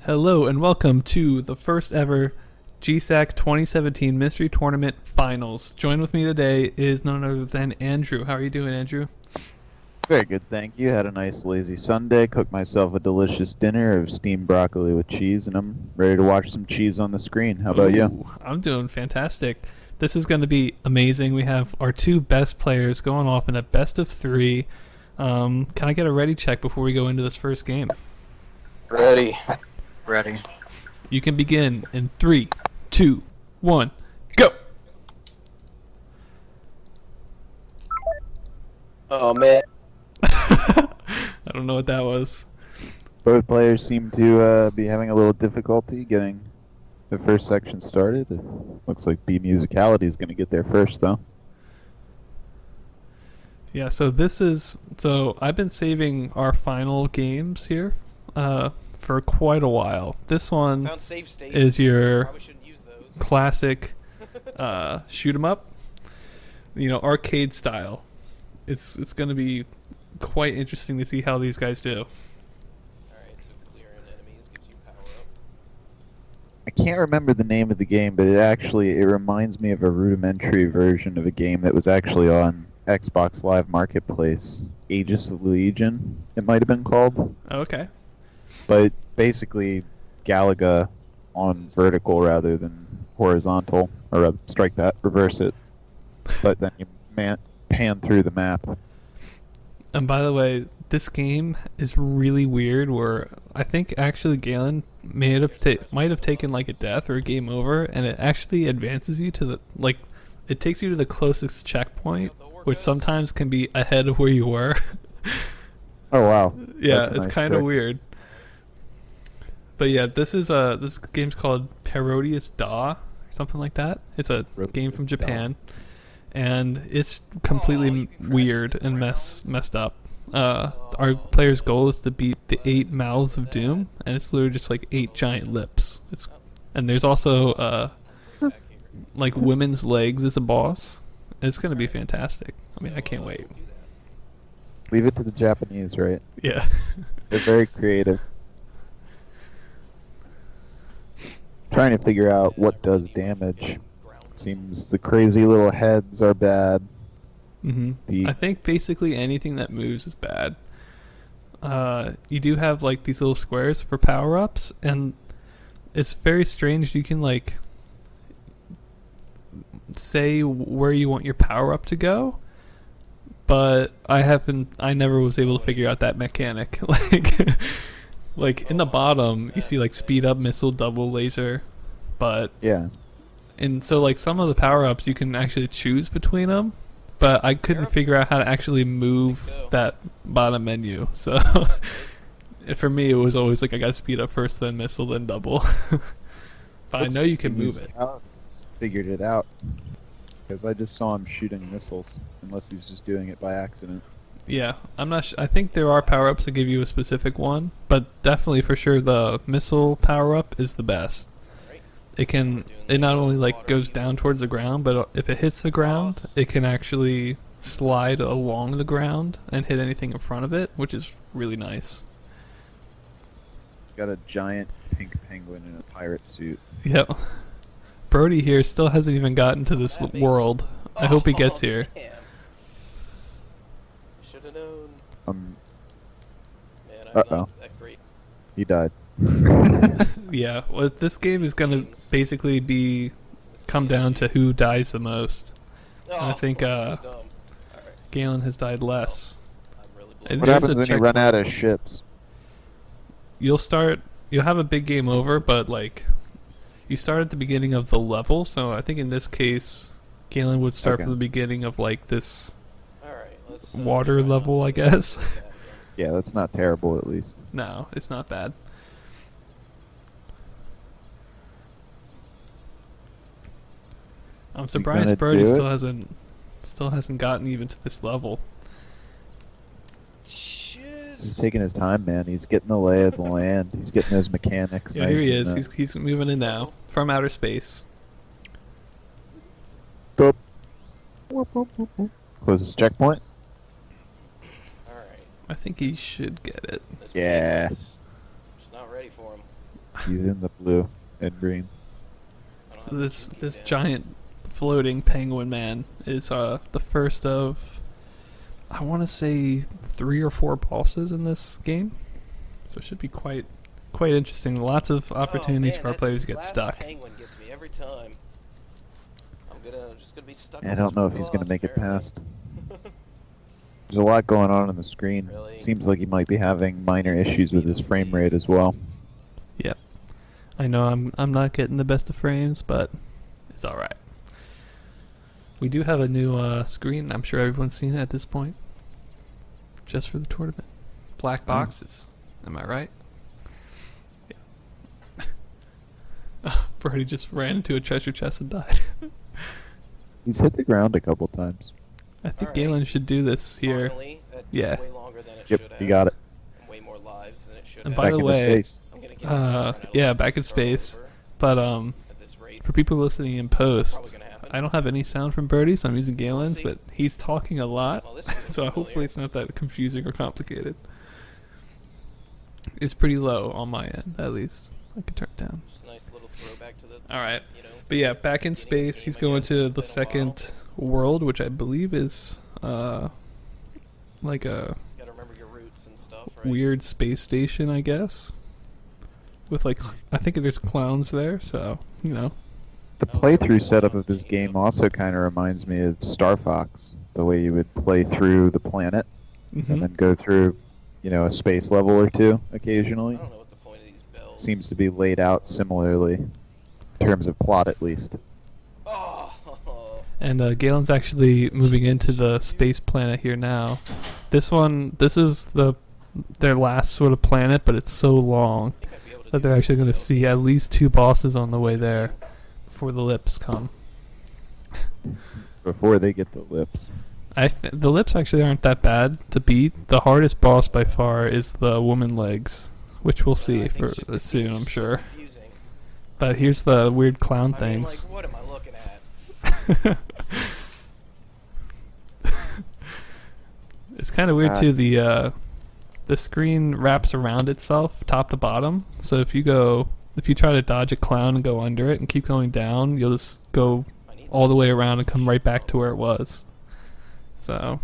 Hello and welcome to the first ever GSAC 2017 Mystery Tournament Finals. Join with me today is none other than Andrew. How are you doing, Andrew? Very good, thank you. Had a nice lazy Sunday, cooked myself a delicious dinner of steamed broccoli with cheese, and I'm ready to watch some cheese on the screen. How about you? I'm doing fantastic. This is going to be amazing. We have our two best players going off in a best of three. Can I get a ready check before we go into this first game? Ready. Ready. You can begin in 3, 2, 1, go! Oh man. I don't know what that was. Both players seem to be having a little difficulty getting the first section started. It looks like Bemusicality is going to get there first, though. Yeah, so I've been saving our final games here for quite a while. This one Found save states. is your Probably shouldn't use those. classic shoot 'em up, arcade style. It's going to be quite interesting to see how these guys do. Alright, so clearing enemies gives you power up. I can't remember the name of the game, but it reminds me of a rudimentary version of a game that was actually on Xbox Live Marketplace. Aegis of Legion, it might have been called. Okay. But basically, Galaga on vertical rather than horizontal, or strike that, reverse it. But then you pan through the map. And by the way, this game is really weird. Where I think actually Galen might have taken like a death or a game over, and it actually advances you to it takes you to the closest checkpoint, which sometimes can be ahead of where you were. Oh wow! Yeah, That's a it's nice kind of trick. weird. But yeah, this game's called Parodius Da, something like that. It's a game from Japan, and it's completely weird and messed up. Our player's goal is to beat the 8 mouths of doom, and it's literally just like 8 giant lips. And there's also like women's legs as a boss. It's gonna be fantastic. I mean, I can't wait. Leave it to the Japanese, right? Yeah. They're very creative. Trying to figure out what does damage. Seems the crazy little heads are bad. I think basically anything that moves is bad. You do have like these little squares for power-ups, and it's very strange. You can like say where you want your power-up to go, but I never was able to figure out that mechanic. Like in the bottom, you see like speed up, missile, double, laser, but Yeah. and so like some of the power-ups you can actually choose between them, but I couldn't figure out how to actually move that bottom menu. So for me, it was always like I got to speed up first, then missile, then double. But I know you can move it. Figured it out. Because I just saw him shooting missiles. Unless he's just doing it by accident. Yeah, I'm not. I think there are power-ups that give you a specific one, but definitely for sure the missile power-up is the best. It not only like goes down towards the ground, but if it hits the ground, it can actually slide along the ground and hit anything in front of it, which is really nice. Got a giant pink penguin in a pirate suit. Yep. Brody here still hasn't even gotten to this world. I hope he gets here. Should have known. Um, Man, I'm Uh-oh. not that great. he died. Yeah, well, this game is gonna basically come down to who dies the most. I think so dumb. Alright, Galen has died less. I'm really And What there's happens a when you run out of ships? You'll have a big game over, but like you start at the beginning of the level, so I think in this case Galen would start Okay. from the beginning of like this Alright, let's water try not level, to I do guess. that. Yeah, that's not terrible at least. No, it's not bad. I'm surprised gonna Brody do it? still hasn't gotten even to this level. He's taking his time, man. He's getting the lay of the land. He's getting those mechanics. Yeah, nice here he and, is. He's moving in now from outer space. Boop. Closest checkpoint. Alright. I think he should get it. This Yeah. man's just not ready for him. He's in the blue and green. I don't So have this the this down. giant floating penguin man is the first of, I want to say, 3 or 4 bosses in this game. So it should be quite interesting. Lots of opportunities for our players to get stuck. Penguin gets me every time. I'm just gonna be stuck. I with don't this know one if he's going boss, to make it apparently. past. There's a lot going on the screen. Really? Seems like he might be having minor issues with his frame rate as well. Yep. I know I'm not getting the best of frames, but it's all right. We do have a new screen. I'm sure everyone's seen it at this point. Just for the tournament. Black boxes. Am I right? Yeah. Brody just ran into a treasure chest and died. He's hit the ground a couple times. I think Alright. Galen should do this here. Finally, that took Yeah. way longer than it Yep, should have. you got it. And way more lives than it should And have. by Back the into way, space. I'm gonna get run out of yeah, lives back in and start space. over But at this rate. for people listening in Probably post, gonna happen. I don't have any sound from Brody, so I'm using Galen's, see. but he's talking a lot, Well, this is so hopefully familiar. it's not that confusing or complicated. It's pretty low on my end, at least. I can turn it down. Just a nice little throwback to the. Alright. You know. But yeah, back in beginning of space, the he's game, I going guess. to It's the been a second world, which I believe is like a Gotta remember your roots and stuff, right? weird space station, I guess. With like, I think there's clowns there, so, you know. The Oh, playthrough yeah. setup of this game also kind of reminds me of Star Fox. The way you would play through the planet Mhm. and then go through, a space level or two occasionally. I don't know what the point of these bells. Seems to be laid out similarly, in terms of plot at least. Oh. And Galen's actually moving into the space planet here now. This is their last sort of planet, but it's so long I think I'd be able to that do they're actually something going to else. see at least 2 bosses on the way there before the lips come. Before they get the lips. The lips actually aren't that bad to beat. The hardest boss by far is the woman legs, which we'll see I think for it's just soon, I'm so sure. confusing. But here's the weird clown I mean, things. like, what am I looking at? It's kind of weird too. The screen wraps around itself, top to bottom. So if you try to dodge a clown and go under it and keep going down, you'll just go I need all the way around and come right back to where it was. So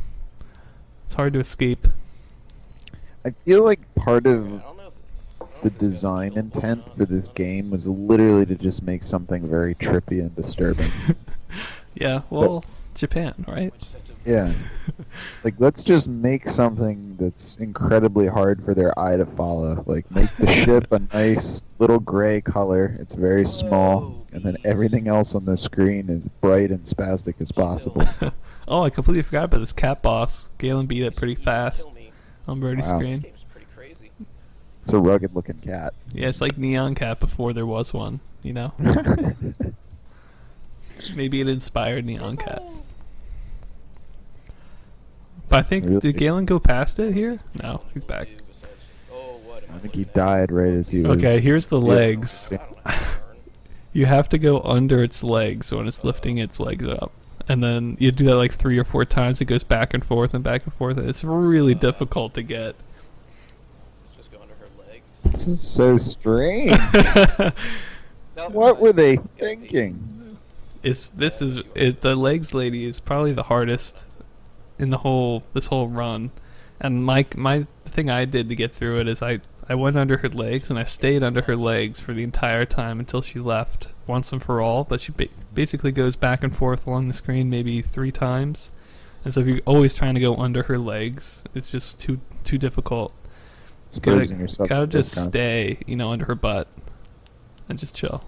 it's hard to escape. I feel like part I of don't know if- I don't know the if they've got design build going intent on, for to be this honest. game was literally to just make something very trippy and disturbing. Yeah, well, Japan, right? I just have to- Yeah. Like, let's just make something that's incredibly hard for their eye to follow. Like, make the ship a nice little gray color. It's very small. Whoa, And then bees. everything else on the screen is bright and spastic as possible. Oh, I completely forgot about this cat boss. Galen beat it pretty Just fast kill me. on Brody's Wow. This screen. game's pretty crazy. It's a rugged looking cat. Yeah, it's like Neon Cat before there was one, you know? Maybe it inspired Neon Cat. But I think, Really? did Galen go past it here? No, he's back. I think he died right as he was... Okay, here's the Yeah. legs. I don't have to learn. You have to go under its legs when it's lifting its legs up. And then you do that like 3 or 4 times. It goes back and forth and back and forth. And it's really difficult to get. Let's just go under her legs. This is so strange. Nope. What were they Gotta be. thinking? The legs lady is probably the hardest in this whole run. And my thing I did to get through it is I went under her legs and I stayed under her legs for the entire time until she left once and for all. But she basically goes back and forth along the screen maybe 3 times. And so if you're always trying to go under her legs, it's just too difficult. Exposing yourself Gotta to this just stay, under her butt and just chill.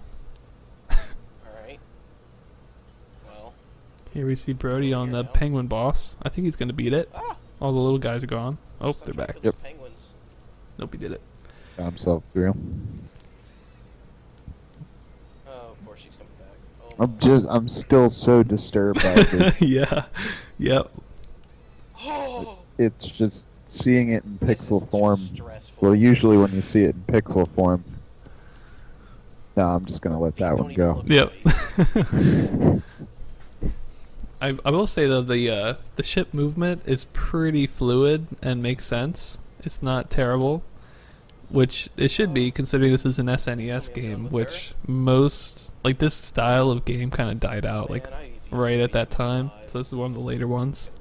Alright. Well. Here we see Brody on the penguin boss. I think he's gonna beat it. Ah! All the little guys are gone. Oh, Stop they're trying to back. kill those penguins. Nope, he did it. Got himself through. Oh, of course she's coming back. Oh, I'm still so disturbed by this. Yeah. Yep. Oh! It's just seeing it in This is pixel just form. stressful. Well, usually when you see it in pixel form. No, I'm just gonna let that Don't one even go. look Yep. right. I will say though the ship movement is pretty fluid and makes sense. It's not terrible. which it should be considering this is an SNES game, which most like this style of game kind of died out like right at that time. So this is one of the later ones.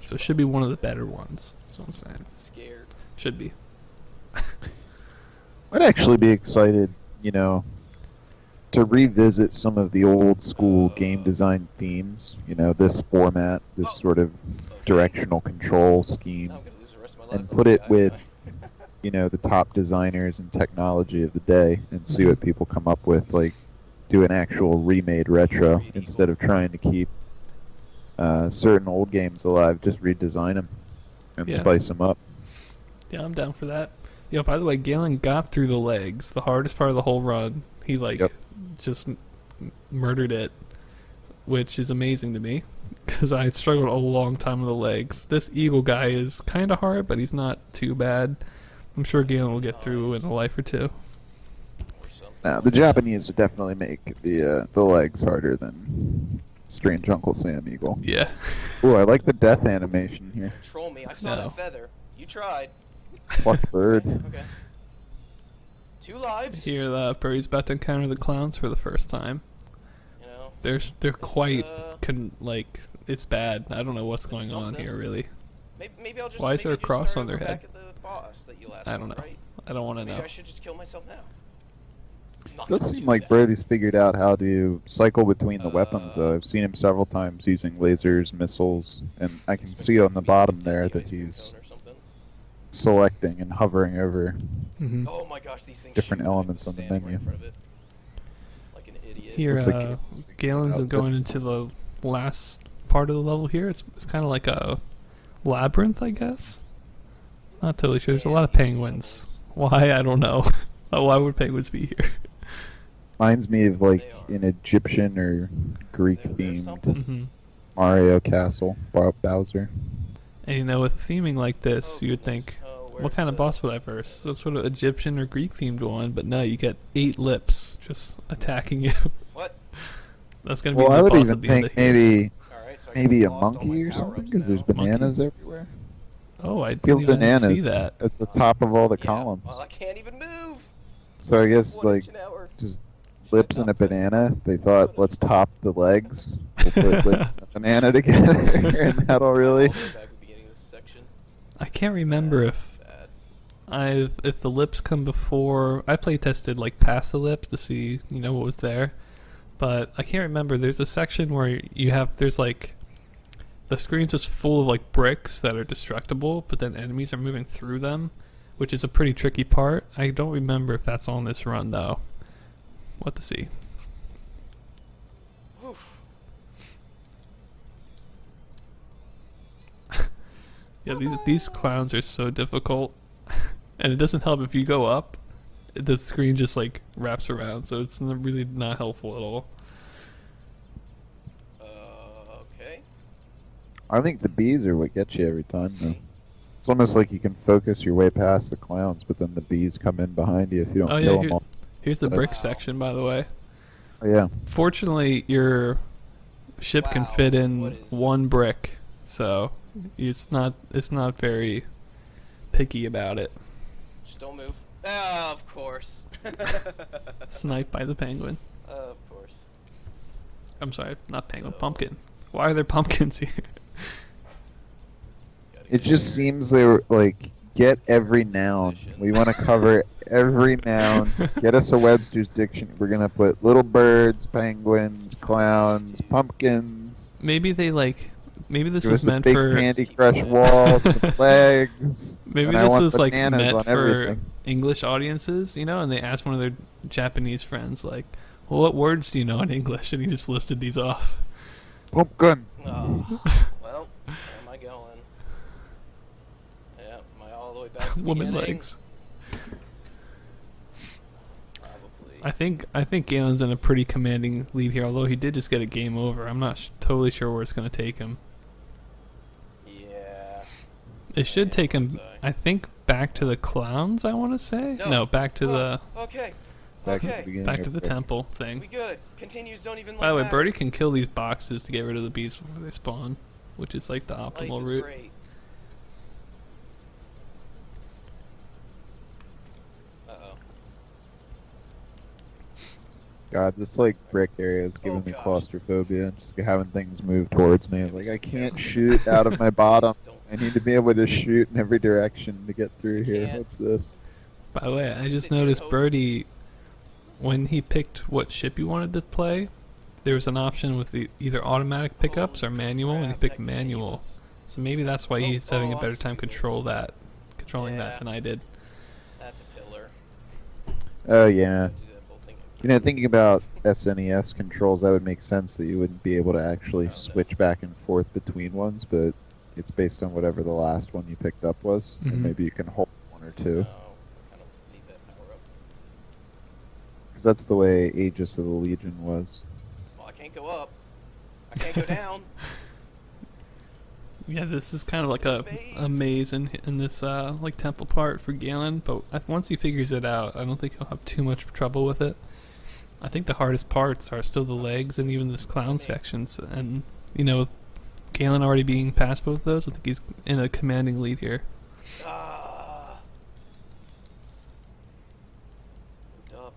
So it should be one of the better ones. That's what I'm saying. Scared. Should be. I'd actually be excited, you know, to revisit some of the old school game design themes. You know, this format, this sort of directional control scheme, Now I'm gonna lose the rest of my life. and put it with, you know, the top designers and technology of the day, and see what people come up with. Like, do an actual remade retro instead of trying to keep certain old games alive. Just redesign them and Yeah. spice them up. Yeah, I'm down for that. Yo, by the way, Galen got through the legs. The hardest part of the whole run. He like Yep. just murdered it, which is amazing to me because I struggled a long time with the legs. This eagle guy is kind of hard, but he's not too bad. I'm sure Galen will get through in a life or two. Or something. Now, the Japanese would definitely make the legs harder than Strange Uncle Sam Eagle. Yeah. Ooh, I like the death animation here. Control me. I saw No. that feather. You tried. Pluck bird. Okay. 2 lives. Here, Birdie's about to encounter the clowns for the first time. You know. They're quite uh, it's bad. I don't know what's it's going on something. here really. Maybe I'll just. Why is maybe there a just cross start on their over head? back at the boss that you last I don't fought, know. Right? I don't want So to maybe know. I should just kill myself now. Not Does gonna seem do like that. Brody's figured out how to cycle between the weapons, though. I've seen him several times using lasers, missiles, and I can see on the bottom there that he's Or something. selecting and hovering over. Hmm. Oh my gosh, these things Different shoot when I'm elements on the standing right in menu. front of it. Like an idiot. Here, Looks like it's Galen's out. going into the last part of the level here. It's kind of like a labyrinth, I guess. Not totally sure. There's a lot of penguins. Why? I don't know. Why would penguins be here? Reminds me of like They are. an Egyptian or Greek There's themed something. Hmm. Mario castle. Bowser. And you know, with a theming like this, Oh, you would goodness. think, Oh, what where's kind of the- boss would I verse? Some sort of Egyptian or Greek themed one, but no, you get 8 lips just attacking you. What? That's gonna be Well, I the would boss even at the end think of here. maybe Alright, so I guess maybe I a lost all my monkey or power-ups something, because there's now. bananas everywhere. Oh, I Field didn't even see bananas that. at the top of all the Yeah, columns. Well, I can't even move. So I guess 1 like inch an hour. just lips and a banana. They thought, let's top the legs. We'll put lips and a banana together, and that'll really. All the way back at the beginning of this section. I can't remember if Bad. if the lips come before. I play tested like past the lips to see what was there, but I can't remember. There's a section where there's like the screen's just full of like bricks that are destructible, but then enemies are moving through them, which is a pretty tricky part. I don't remember if that's on this run though. What to see. Oof. Yeah, these clowns are so difficult, and it doesn't help if you go up. The screen just like wraps around, so it's really not helpful at all. Okay. I think the bees are what gets you every time, though. It's almost like you can focus your way past the clowns, but then the bees come in behind you if you don't Oh kill yeah, them all. here's the Wow. brick section, by the way. Oh, yeah. Fortunately, your ship can Wow, fit in what is- 1 brick, so it's not very picky about it. Just don't move. Ah, of course. Sniped by the penguin. Of course. I'm sorry, not penguin, So- pumpkin. Why are there pumpkins here? Gotta It get just there. seems they were like, get every noun. Position. We want to cover every noun. Get us a Webster's dictionary. We're going to put little birds, penguins, clowns, pumpkins. Maybe this Give was us a meant big for Candy Crush wall, some legs. maybe and I this want was like bananas meant on for everything. English audiences, and they asked one of their Japanese friends like, well, what words do you know in English? And he just listed these off. Pumpkin. Oh, well, where am I going? Yeah, am I all the way back to the Woman beginning? legs. Probably. I think Galen's in a pretty commanding lead here, although he did just get a game over. I'm not totally sure where it's going to take him. Yeah. It should Yeah, take him, bullseye. I think, back to the clowns, I want to say? No. Back to the Okay. Back to the Okay. beginning. back to the okay. temple We thing. good. Continues don't even By the way, matter. Birdie can kill these boxes to get rid of the bees before they spawn, which is like the Life optimal is route. great. God, this like brick area is giving Oh, me gosh. claustrophobia. Just having things move towards me. Like I can't shoot out of my bottom. Please don't. I need to be able to shoot in every direction to get through here. Can't. What's this? By the way, I Just just sit here and noticed hope. Birdie, when he picked what ship he wanted to play, there was an option with either automatic pickups or Holy manual, and he crap, picked that manual. continuous. So maybe that's why Oh, he's having a I'm better time stupid. controlling Yeah. that than I did. That's a pillar. Oh yeah. Do that whole thing You know, again. thinking about SNES controls, that would make sense that you wouldn't be able to actually No. switch back and forth between ones, but it's based on whatever the last one you picked up was, Mhm. and maybe you can hold one or two. No, I kind of need that power up. Because that's the way Aegis of the Legion was. Well, I can't go up. I can't go down. Yeah, this is kind of like It's a maze in this like temple part for Galen, but once he figures it out, I don't think he'll have too much trouble with it. I think the hardest parts are still the legs and even this clown sections, and you know, Galen already being past both of those, I think he's in a commanding lead here. Ah. Moved up.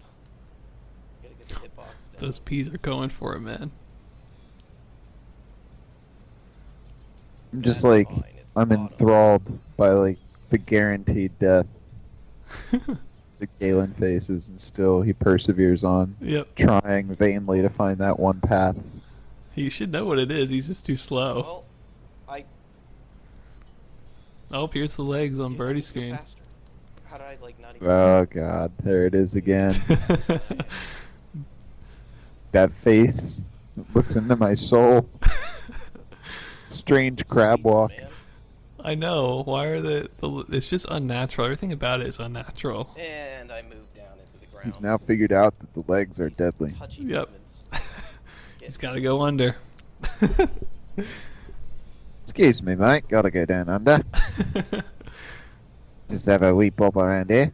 Gotta get the hitbox down. Those P's are going for it, man. I'm just That's like, fine, it's the I'm bottom. enthralled by like the guaranteed death that Galen faces, and still he perseveres on, Yep, trying vainly to find that one path. he should know what it is. He's just too slow. Well, I. Oh, here's the legs on you know, Birdie's go screen. faster. How did I like not even? Oh god, there it is again. That face looks into my soul. Strange crab Sweet, walk. man. I know. Why are it's just unnatural. Everything about it is unnatural. And I moved down into the ground. He's now figured out that the legs are These deadly. touchy Yep. movements. He's got to go under. Excuse me, mate. Gotta go down under. Just have a wee pop around here.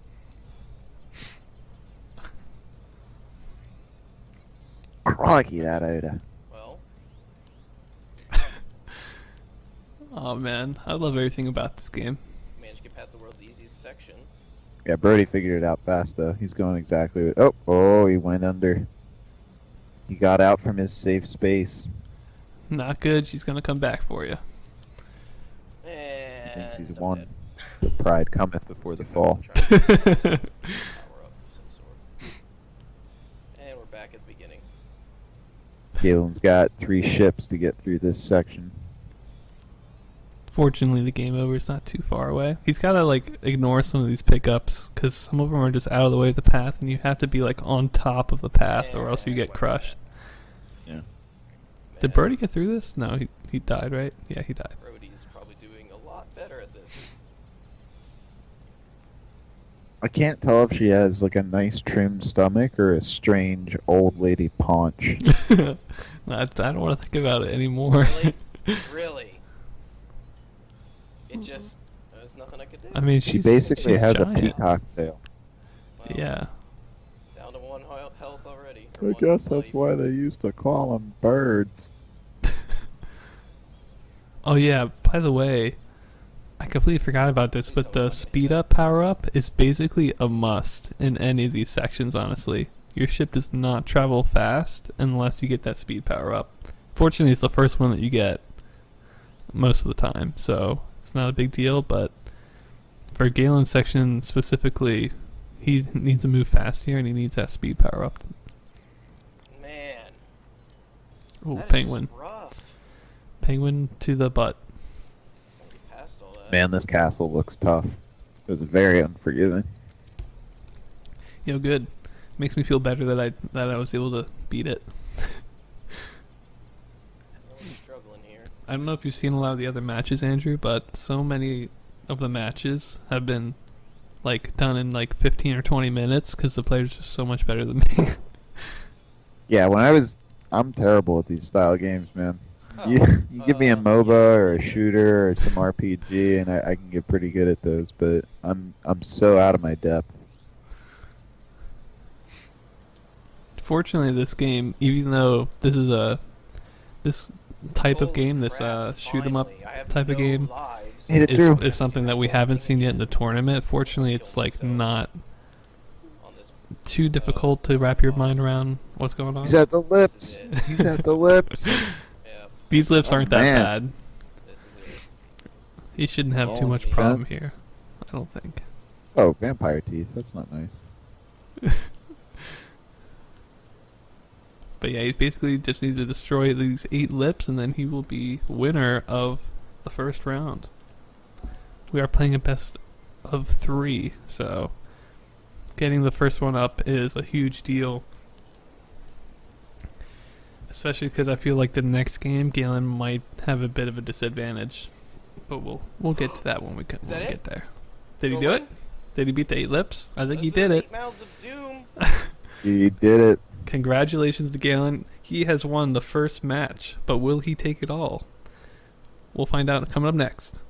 Crikey, that odor. Well, Oh man, I love everything about this game. managed to get past the world's easiest section. Yeah, Brody figured it out fast though. He's going exactly with. Oh, he went under. He got out from his safe space. Not good. She's gonna come back for you. And Thinks he's I'm won. dead. The pride cometh before the Let's fall. go back and try power up of some sort. And we're back at the beginning. Galen's got 3 ships to get through this section. Fortunately, the game over is not too far away. He's gotta like ignore some of these pickups because some of them are just out of the way of the path, and you have to be like on top of the path, or else you get crushed. Yeah. Did Birdie get through this? No, he died, right? Yeah, he died. Brody's probably doing a lot better at this. I can't tell if she has like a nice trimmed stomach or a strange old lady paunch. I don't want to think about it anymore. Really? Really? It just, there's nothing I could do. I mean, She she's basically she's has a giant. peacock tail. Well, Yeah. Down to 1 health already. I or guess 1 that's life. why they used to call them birds. Oh yeah. By the way, I completely forgot about this, but the speed up power up is basically a must in any of these sections. Honestly, your ship does not travel fast unless you get that speed power up. Fortunately, it's the first one that you get most of the time, so it's not a big deal. But for Galen's section specifically, he needs to move fast here, and he needs that speed power up. Man. Oh, that is penguin! just rough. Penguin to the butt. Get past all that. Man, this castle looks tough. It was very unforgiving. You know, good. Makes me feel better that I was able to beat it. I'm struggling here. I don't know if you've seen a lot of the other matches, Andrew, but so many of the matches have been like done in like 15 or 20 minutes because the players are just so much better than me. Yeah, I'm terrible at these style games, man. Oh, You give me a MOBA or a shooter or some RPG, and I can get pretty good at those. But I'm so out of my depth. Fortunately, this game, even though this type of Holy game, this crap, shoot 'em up finally. I have type of no game, lives. Hit it through. is something that we haven't seen yet in the tournament. Fortunately, it's like not On this too difficult to wrap your mind around what's going on. He's at the This lips. is it. He's at the lips. Yep. These lips Oh, aren't that man. bad. This is it. He shouldn't have too Oh, much yeah. problem here. I don't think. Oh, vampire teeth. That's not nice. But yeah, he basically just needs to destroy these 8 lips, and then he will be winner of the first round. We are playing a best of 3, so getting the first one up is a huge deal. Especially because I feel like the next game, Galen might have a bit of a disadvantage. But we'll get to that when we that it? get there. Did he Go do win? it? Did he beat the 8 lips? I think he Those are did it. 8 mouths of doom. You did it. Congratulations to Galen. He has won the first match, but will he take it all? We'll find out coming up next.